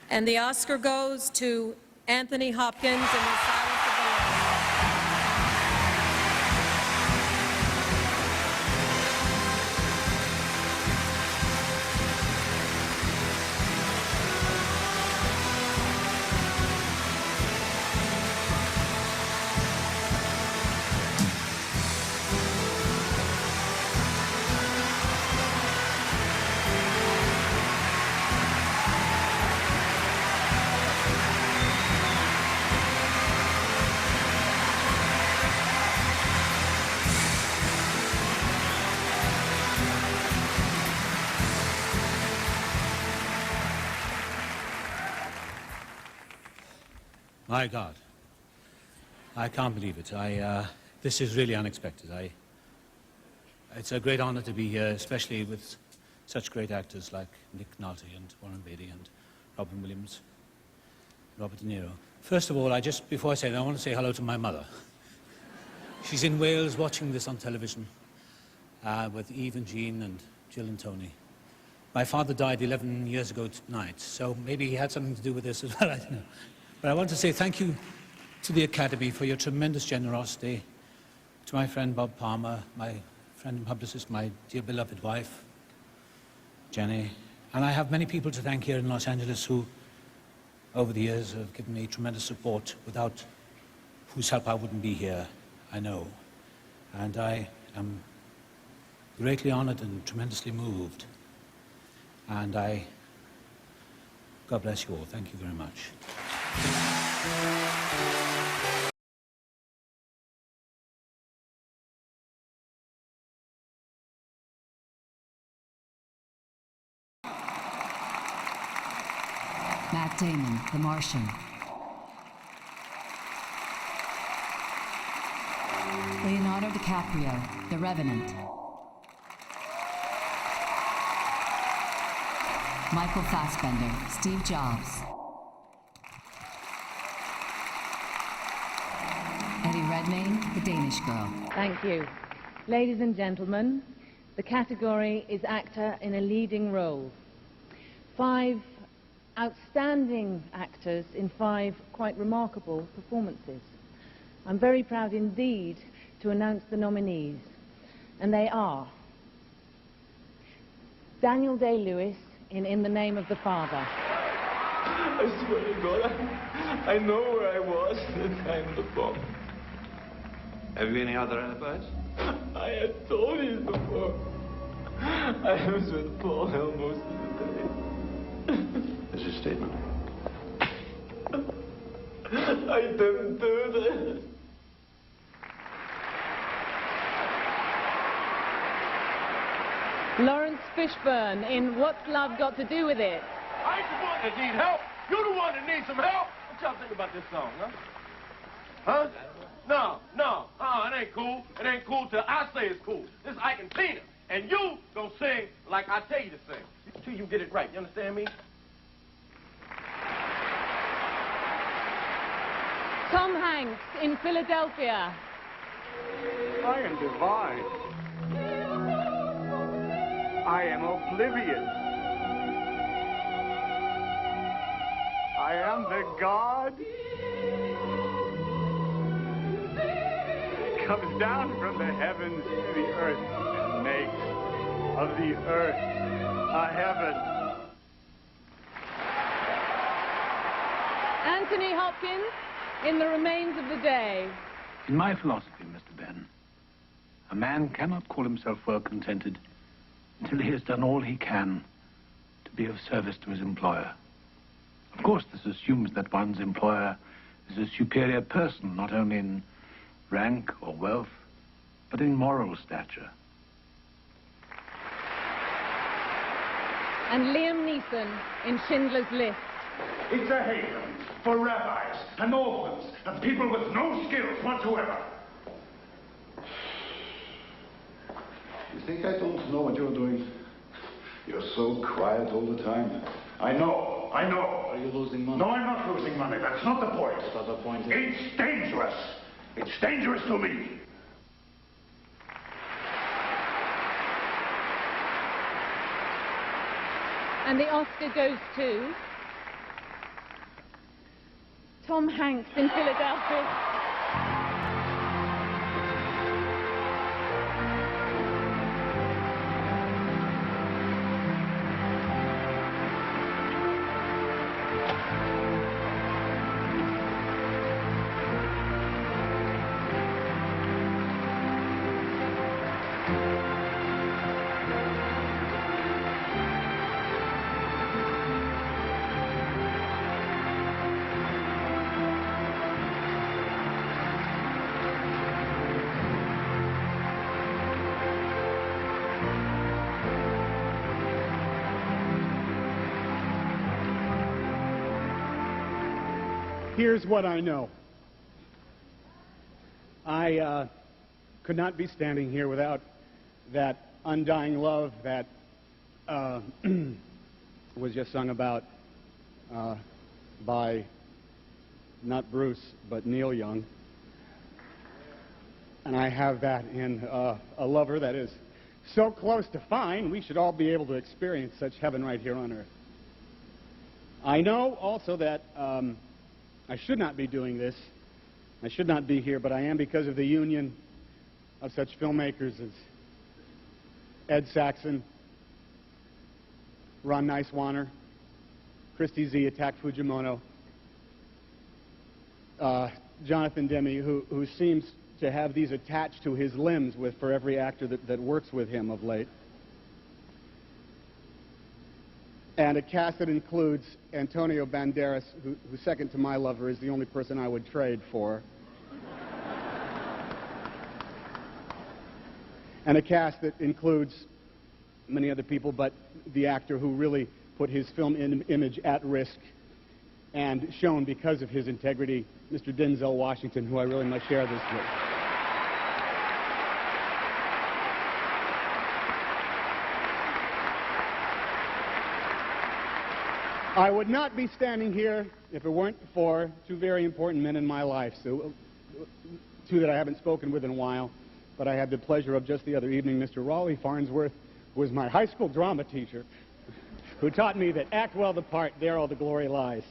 And the Oscar goes to Anthony Hopkins in The Silence of the Lambs. My God, I can't believe it. This is really unexpected. It's a great honor to be here, especially with such great actors like Nick Nolte and Warren Beatty and Robin Williams, Robert De Niro. First of all, before I say that, I want to say hello to my mother. She's in Wales watching this on television with Eve and Jean and Jill and Tony. My father died 11 years ago tonight, so maybe he had something to do with this as well, I don't know. But I want to say thank you to the Academy for your tremendous generosity, to my friend Bob Palmer, my friend and publicist, my dear beloved wife, Jenny. And I have many people to thank here in Los Angeles who, over the years, have given me tremendous support, without whose help I wouldn't be here, I know. And I am greatly honored and tremendously moved. And God bless you all. Thank you very much. Matt Damon, The Martian. Leonardo DiCaprio, The Revenant. Michael Fassbender, Steve Jobs. Eddie Redmayne, The Danish Girl. Thank you. Ladies and gentlemen, the category is actor in a leading role. 5 outstanding actors in 5 quite remarkable performances. I'm very proud indeed to announce the nominees, and they are Daniel Day-Lewis in The Name of the Father. I swear to God, I know where I was at the time of the bomb. Have you any other alibis? I had told you before. I was with Paul Hill most of the day. There's a statement. I didn't do that. Lawrence Fishburne in What's Love Got to Do with It? I ain't the one that needs help. You're the one that needs some help. What y'all think about this song, huh? Huh? No. It ain't cool. It ain't cool till I say it's cool. This is Ike and Tina. And you gonna sing like I tell you to sing. Till you get it right. You understand me? Tom Hanks in Philadelphia. I am divine. I am oblivious. I am the God that comes down from the heavens to the earth and makes of the earth a heaven. Anthony Hopkins in The Remains of the Day. In my philosophy, Mr. Ben, a man cannot call himself well contented until he has done all he can to be of service to his employer. Of course, this assumes that one's employer is a superior person, not only in rank or wealth, but in moral stature. And Liam Neeson in Schindler's List. It's a haven for rabbis and orphans and people with no skills whatsoever. You think I don't know what you're doing? You're so quiet all the time. I know. Are you losing money? No, I'm not losing money. That's not the point. What the point is? It's dangerous. It's dangerous to me. And the Oscar goes to Tom Hanks in Philadelphia. Here's what I know. I could not be standing here without that undying love that was just sung about by not Bruce, but Neil Young. And I have that in a lover that is so close to fine, we should all be able to experience such heaven right here on earth. I know also that I should not be doing this. I should not be here, but I am because of the union of such filmmakers as Ed Saxon, Ron Nicewaner, Christy Z, Attack Fujimoto, Jonathan Demme, who seems to have these attached to his limbs for every actor that works with him of late. And a cast that includes Antonio Banderas, who second to my lover is the only person I would trade for. And a cast that includes many other people, but the actor who really put his film image at risk and shown because of his integrity, Mr. Denzel Washington, who I really must share this with. I would not be standing here if it weren't for two very important men in my life, two that I haven't spoken with in a while, but I had the pleasure of just the other evening. Mr. Raleigh Farnsworth was my high school drama teacher who taught me that act well the part, there all the glory lies.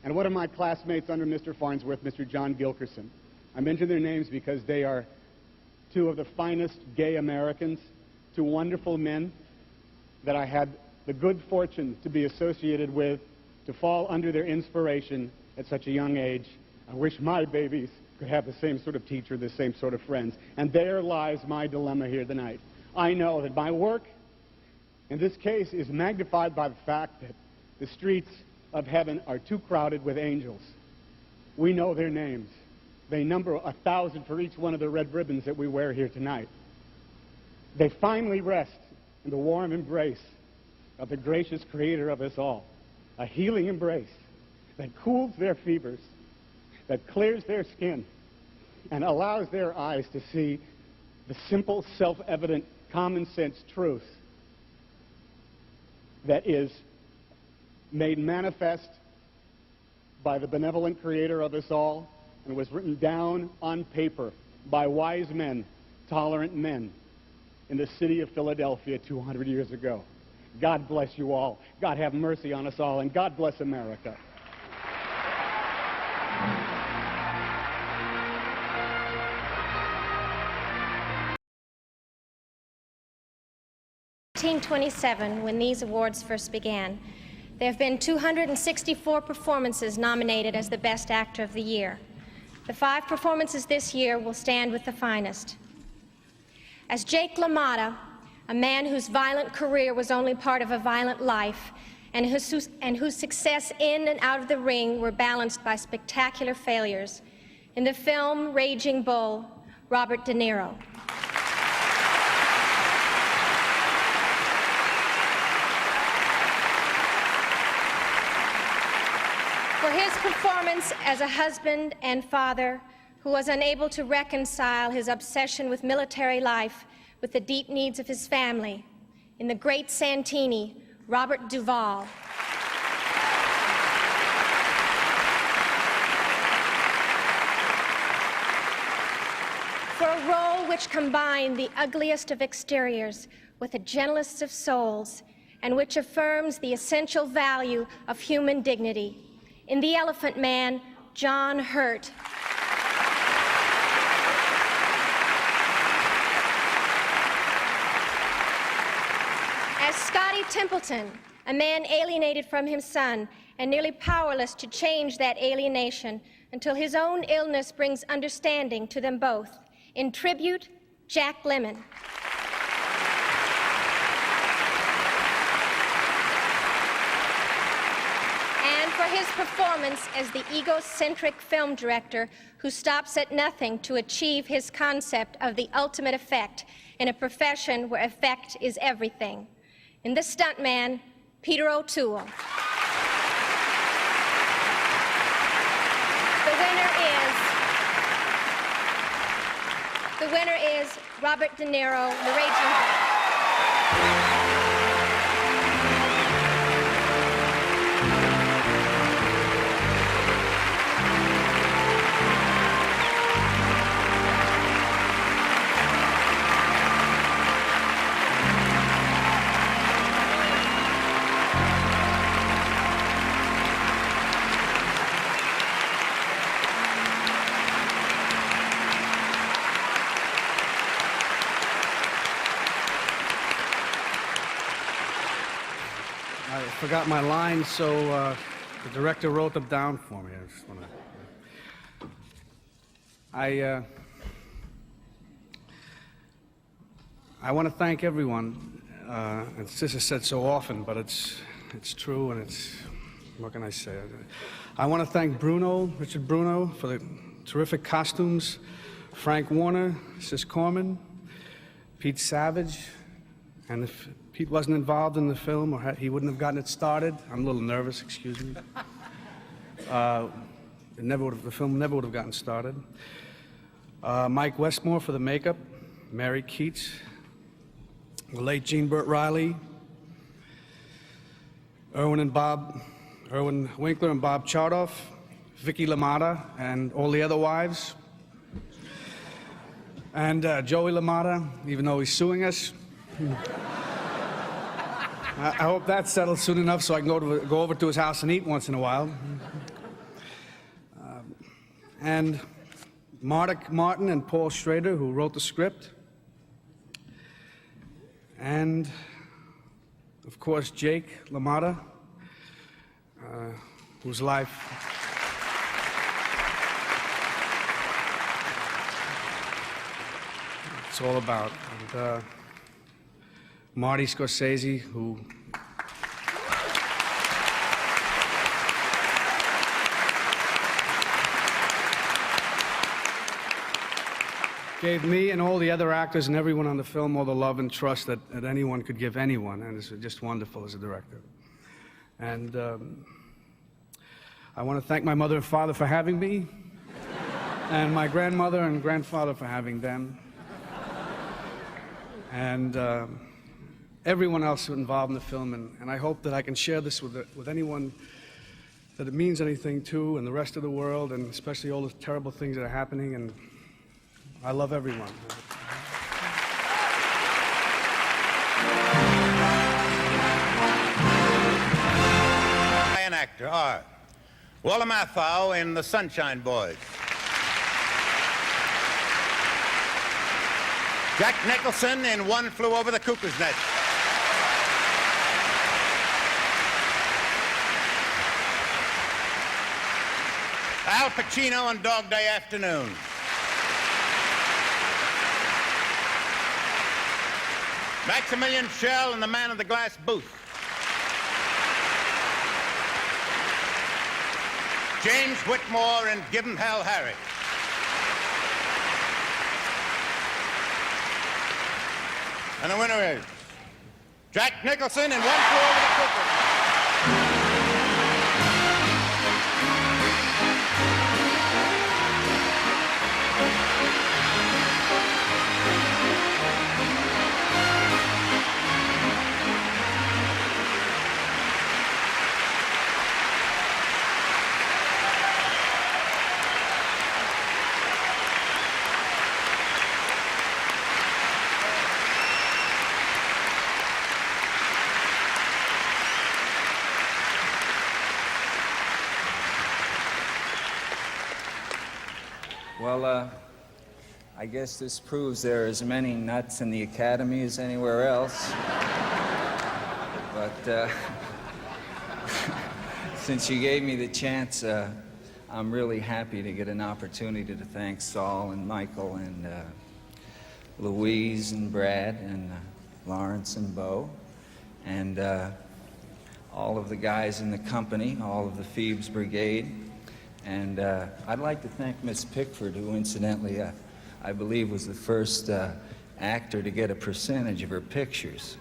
And one of my classmates under Mr. Farnsworth, Mr. John Gilkerson. I mention their names because they are two of the finest gay Americans, two wonderful men that I had the good fortune to be associated with, to fall under their inspiration at such a young age. I wish my babies could have the same sort of teacher, the same sort of friends. And there lies my dilemma here tonight. I know that my work in this case is magnified by the fact that the streets of heaven are too crowded with angels. We know their names. They number 1,000 for each one of the red ribbons that we wear here tonight. They finally rest in the warm embrace of the gracious creator of us all, a healing embrace that cools their fevers, that clears their skin, and allows their eyes to see the simple, self-evident, common-sense truth that is made manifest by the benevolent creator of us all and was written down on paper by wise men, tolerant men in the city of Philadelphia 200 years ago. God bless you all. God have mercy on us all, and God bless America. In 1927, when these awards first began, there have been 264 performances nominated as the Best Actor of the Year. The 5 performances this year will stand with the finest. As Jake LaMotta, a man whose violent career was only part of a violent life, and whose success in and out of the ring were balanced by spectacular failures, in the film Raging Bull, Robert De Niro. For his performance as a husband and father who was unable to reconcile his obsession with military life with the deep needs of his family, in The Great Santini, Robert Duvall. For a role which combined the ugliest of exteriors with the gentlest of souls, and which affirms the essential value of human dignity, in The Elephant Man, John Hurt. As Scotty Templeton, a man alienated from his son and nearly powerless to change that alienation until his own illness brings understanding to them both. In tribute, Jack Lemmon. And for his performance as the egocentric film director who stops at nothing to achieve his concept of the ultimate effect in a profession where effect is everything. In The Stuntman, Peter O'Toole. The winner is Robert De Niro, The Raging Bull. I forgot my lines, so the director wrote them down for me. I just want to. I want to thank everyone. This is said so often, but it's true, and it's, what can I say? I want to thank Richard Bruno, for the terrific costumes, Frank Warner, Sis Corman, Pete Savage, and if Pete wasn't involved in the film, or he wouldn't have gotten it started. I'm a little nervous, excuse me. The film never would have gotten started. Mike Westmore for the makeup, Mary Keats, the late Jean Burt Riley, Erwin Winkler and Bob Chardoff, Vicky LaMotta and all the other wives, and Joey LaMotta, even though he's suing us. I hope that's settled soon enough so I can go over to his house and eat once in a while. And Martin and Paul Schrader, who wrote the script. And, of course, Jake LaMotta, whose life it's all about. And, Marty Scorsese, who gave me and all the other actors and everyone on the film all the love and trust that anyone could give anyone, and it's just wonderful as a director. And I want to thank my mother and father for having me, and my grandmother and grandfather for having them, and everyone else involved in the film, and I hope that I can share this with anyone that it means anything to, and the rest of the world, and especially all the terrible things that are happening, and I love everyone. An actor are Walla Matthau in The Sunshine Boys, Jack Nicholson in One Flew Over the Cuckoo's Nest, Al Pacino in Dog Day Afternoon, Maximilian Schell in The Man of the Glass Booth, James Whitmore in Give 'Em Hell Harry, and the winner is Jack Nicholson in One Flew Over the Cuckoo's Nest. Well, I guess this proves there are as many nuts in the Academy as anywhere else. But since you gave me the chance, I'm really happy to get an opportunity to thank Saul and Michael and Louise and Brad and Lawrence and Bo and all of the guys in the company, all of the Phoebes Brigade. And I'd like to thank Miss Pickford, who incidentally I believe was the first actor to get a percentage of her pictures.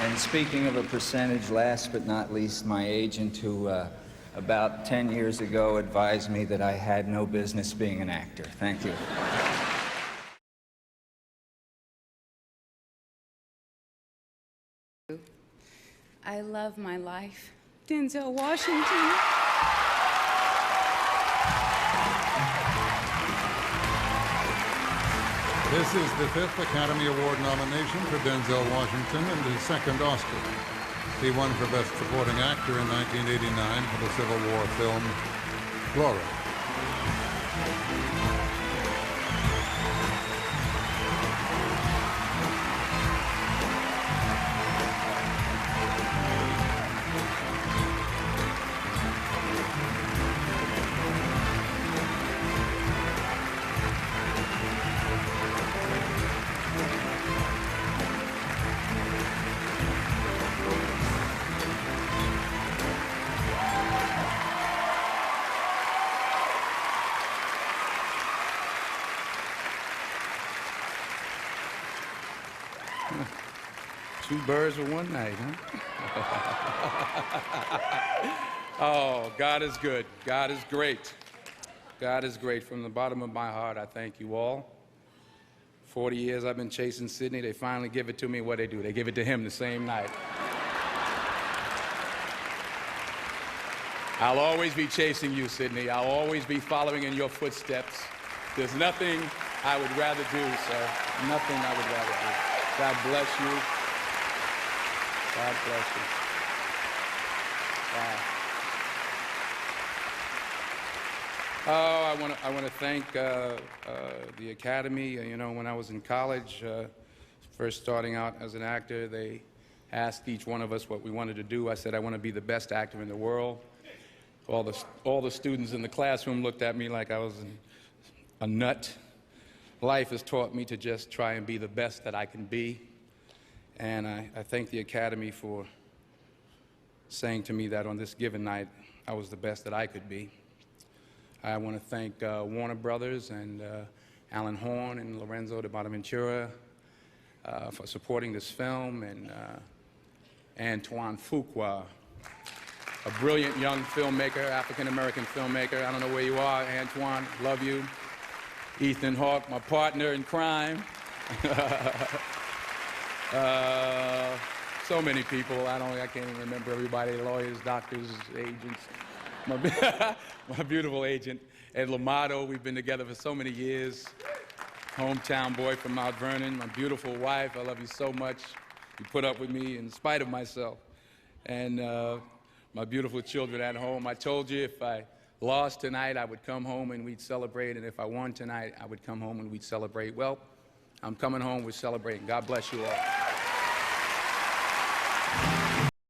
And speaking of a percentage, last but not least, my agent, who about 10 years ago advised me that I had no business being an actor. Thank you. I love my life. Denzel Washington. This is the 5th Academy Award nomination for Denzel Washington and his 2nd Oscar. He won for Best Supporting Actor in 1989 for the Civil War film Glory. Two birds with one night, huh? Oh, God is good. God is great. God is great. From the bottom of my heart, I thank you all. 40 years I've been chasing Sydney. They finally give it to me. What they do? They give it to him the same night. I'll always be chasing you, Sydney. I'll always be following in your footsteps. There's nothing I would rather do, sir. Nothing I would rather do. God bless you. God bless you. Wow. Oh, I want to thank the Academy. You know, when I was in college, first starting out as an actor, they asked each one of us what we wanted to do. I said, I want to be the best actor in the world. All the students in the classroom looked at me like I was a nut. Life has taught me to just try and be the best that I can be. And I thank the Academy for saying to me that on this given night, I was the best that I could be. I want to thank Warner Brothers and Alan Horn and Lorenzo de Bonaventura for supporting this film, and Antoine Fuqua, a brilliant young filmmaker, African-American filmmaker. I don't know where you are, Antoine, love you. Ethan Hawke, my partner in crime. So many people, I can't even remember everybody, lawyers, doctors, agents. My beautiful agent, Ed Lamato, we've been together for so many years. Hometown boy from Mount Vernon, my beautiful wife, I love you so much. You put up with me in spite of myself. And my beautiful children at home. I told you if I lost tonight, I would come home and we'd celebrate, and if I won tonight, I would come home and we'd celebrate. Well, I'm coming home, we're celebrating. God bless you all.